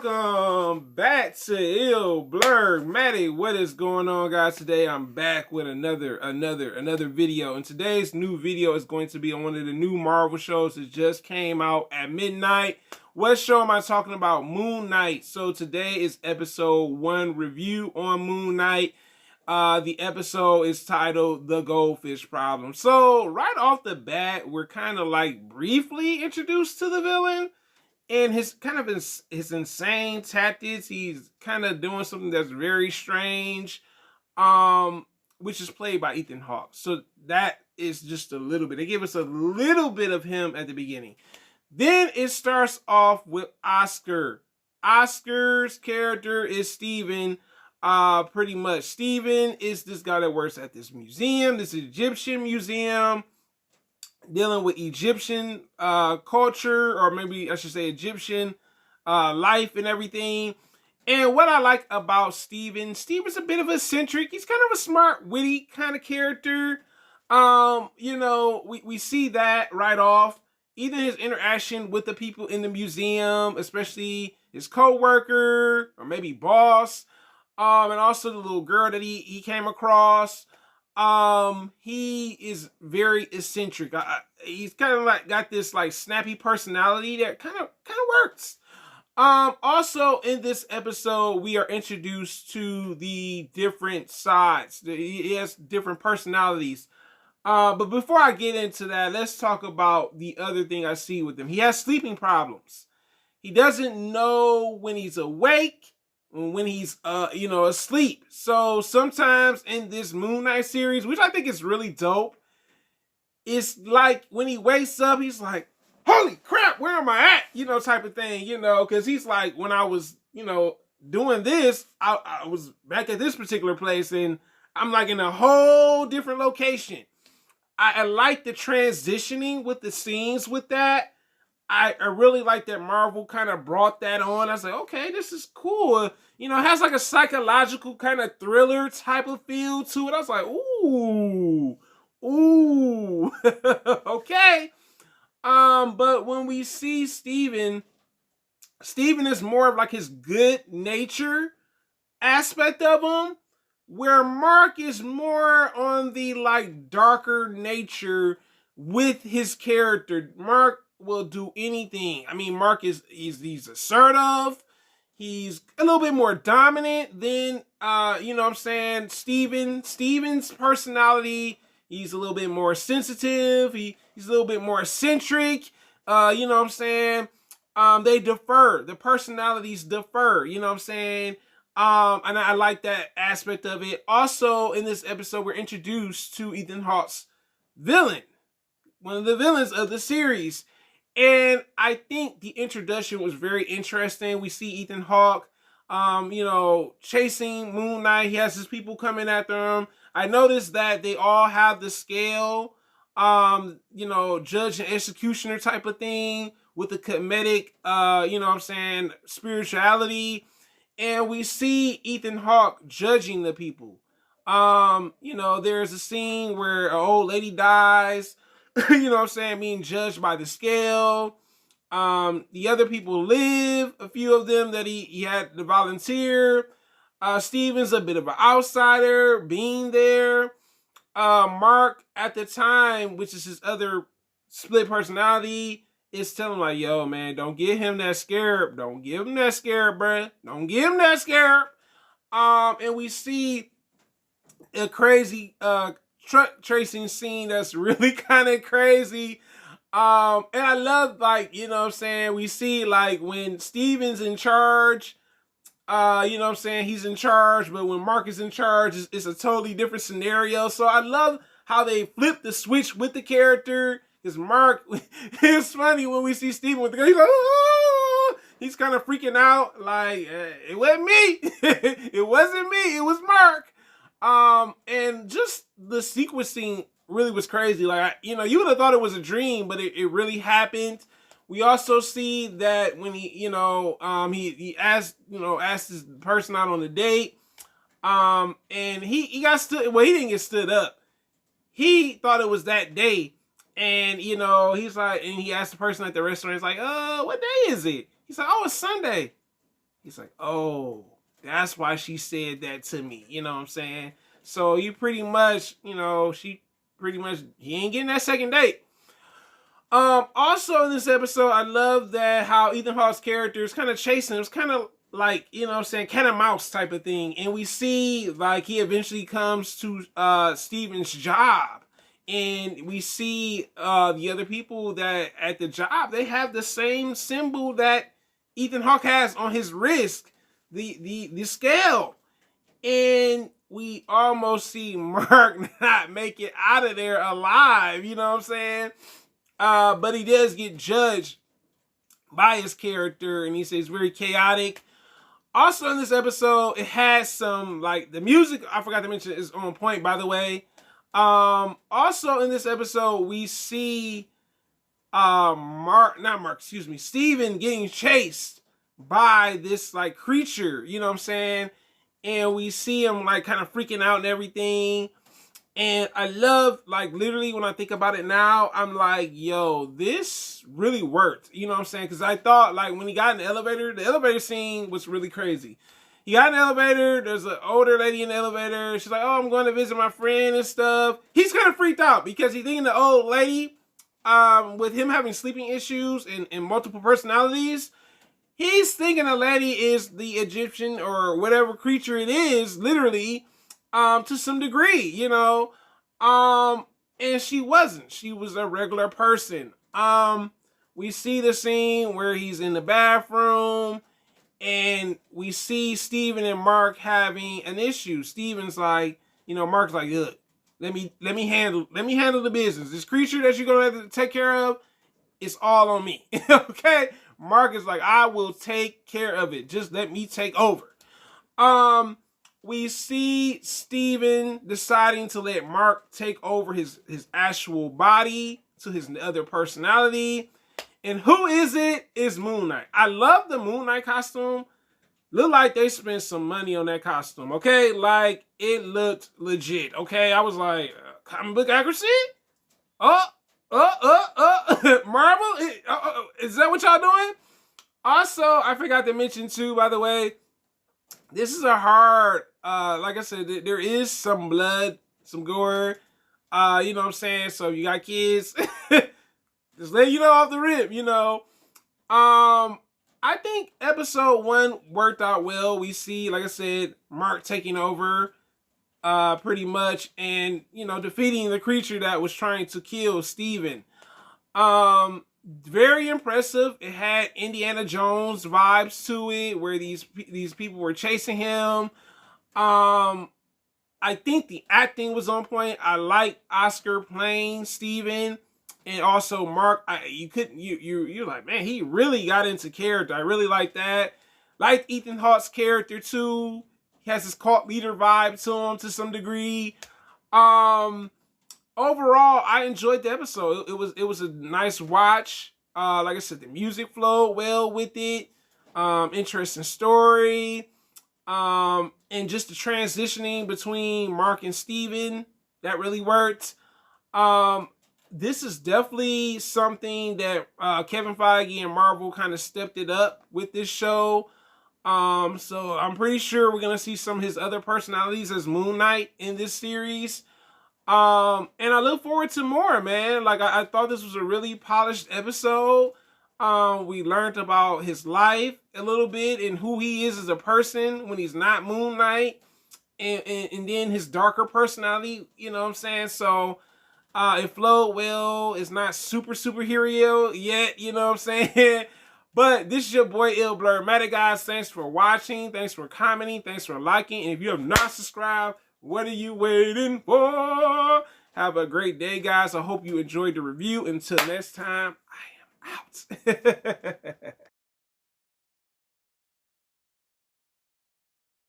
Welcome back to Ill Blur Matty. What is going on, guys? Today I'm back with another video, and today's new video is going to be on one of the new Marvel shows that just came out at midnight. What show am I talking about? Moon Knight. So today is episode 1 review on Moon Knight. The episode is titled The Goldfish Problem. So right off the bat, we're kind of like briefly introduced to the villain and his insane tactics. He's kind of doing something that's very strange, which is played by Ethan Hawke. So that is just a little bit. They give us a little bit of him at the beginning. Then it starts off with Oscar. Oscar's character is Steven. Pretty much Steven is this guy that works at this museum, this Egyptian museum, dealing with Egyptian culture, or maybe I should say Egyptian life and everything. And what I like about Steven's a bit of a eccentric. He's kind of a smart, witty kind of character. We see that right off. Even his interaction with the people in the museum, especially his co-worker or maybe boss, and also the little girl that he came across. He is very eccentric. He's kind of like got this like snappy personality that kind of works. Also in this episode, we are introduced to the different sides. He has different personalities. But before I get into that, let's talk about the other thing I see with him. He has sleeping problems. He doesn't know when he's awake, when he's asleep. So sometimes in this Moonknight series, which I think is really dope, it's like when he wakes up, he's like, holy crap, where am I at? Type of thing, because he's like, when I was, doing this, I was back at this particular place and I'm like in a whole different location. I like the transitioning with the scenes with that. I really like that Marvel kind of brought that on. I was like, okay, this is cool. It has like a psychological kind of thriller type of feel to it. I was like, ooh, okay. But when we see Steven is more of like his good nature aspect of him, where Mark is more on the like darker nature with his character. Mark will do anything. I mean, Mark he's assertive. He's a little bit more dominant than Steven's personality. He's a little bit more sensitive. He's a little bit more eccentric. They defer. The personalities defer. And I like that aspect of it. Also, in this episode, we're introduced to Ethan Hawke's villain, one of the villains of the series. And I think the introduction was very interesting. We see Ethan Hawke, chasing Moon Knight. He has his people coming after him. I noticed that they all have the scale, judge and executioner type of thing with the comedic, spirituality. And we see Ethan Hawke judging the people. There's a scene where an old lady dies, being judged by the scale. The other people live, a few of them that he had to volunteer. Steven's a bit of an outsider being there. Mark at the time, which is his other split personality, is telling him like, yo, man, don't give him that scarab. Don't give him that scarab, bruh. Don't give him that scarab. And we see a crazy truck tracing scene that's really kind of crazy. And I love, we see like when Steven's in charge, he's in charge, but when Mark is in charge, it's a totally different scenario. So I love how they flip the switch with the character. Because Mark, it's funny when we see Steven with the gun, he's like, oh! He's kind of freaking out, like, it wasn't me. It wasn't me, it was Mark. And just the sequencing really was crazy. Like, you would have thought it was a dream, but it really happened. We also see that when he asked his person out on a date, and he got stood, well, he didn't get stood up. He thought it was that day. And, he's like, and he asked the person at the restaurant, he's like, what day is it? He's like, oh, it's Sunday. He's like, oh, that's why she said that to me. You know what I'm saying? So you pretty much, you know, he ain't getting that second date. Also in this episode, I love that how Ethan Hawke's character is kind of chasing him. It's kind of like, you know what I'm saying, cat and mouse type of thing. And we see like he eventually comes to Steven's job. And we see the other people that at the job, they have the same symbol that Ethan Hawke has on his wrist, the scale. And we almost see Mark not make it out of there alive, you know what I'm saying? But he does get judged by his character, and he says very chaotic. Also in this episode, it has some, like, the music, I forgot to mention, is on point, by the way. Also in this episode, we see Steven getting chased by this, like, creature, you know what I'm saying? And we see him, like, kind of freaking out and everything. And I love, like, literally when I think about it now, I'm like, yo, this really worked. You know what I'm saying? Because I thought, like, when he got in the elevator scene was really crazy. He got in the elevator. There's an older lady in the elevator. She's like, oh, I'm going to visit my friend and stuff. He's kind of freaked out because he's thinking the old lady, with him having sleeping issues and multiple personalities, he's thinking the lady is the Egyptian or whatever creature it is, literally, to some degree, you know. And she wasn't. She was a regular person. We see the scene where he's in the bathroom and we see Steven and Mark having an issue. Steven's like, you know, Mark's like, look, let me handle the business. This creature that you're gonna have to take care of, it's all on me. Okay? Mark is like, I will take care of it. Just let me take over. We see Steven deciding to let Mark take over his actual body to his other personality. And who is it? It's Moonknight. I love the Moonknight costume. Look like they spent some money on that costume, okay? Like, it looked legit, okay? I was like, comic book accuracy? Marvel? Is that what y'all doing? Also, I forgot to mention too, by the way, this is a hard, like I said, there is some blood, some gore, you know what I'm saying? So you got kids, just let you know off the rip, you know. I think episode 1 worked out well. We see, like I said, Mark taking over, pretty much, and, you know, defeating the creature that was trying to kill Steven. Very impressive. It had Indiana Jones vibes to it, where these people were chasing him. I think the acting was on point. I like Oscar playing Steven, and also Mark. You're like, man, he really got into character. I really like that. Like Ethan Hawke's character too. He has his cult leader vibe to him to some degree. Overall, I enjoyed the episode. It was a nice watch. Like I said, the music flowed well with it. Interesting story. And just the transitioning between Mark and Steven, that really worked. This is definitely something that Kevin Feige and Marvel kind of stepped it up with this show. So I'm pretty sure we're gonna see some of his other personalities as Moonknight in this series. And I look forward to more, man. Like, I thought this was a really polished episode. We learned about his life a little bit and who he is as a person when he's not Moonknight, and then his darker personality, you know what I'm saying? So, it flowed well. It's not superhero yet, you know what I'm saying? But this is your boy Il Blur. Guys, thanks for watching. Thanks for commenting. Thanks for liking. And if you have not subscribed, what are you waiting for? Have a great day, guys. I hope you enjoyed the review. Until next time, I am out.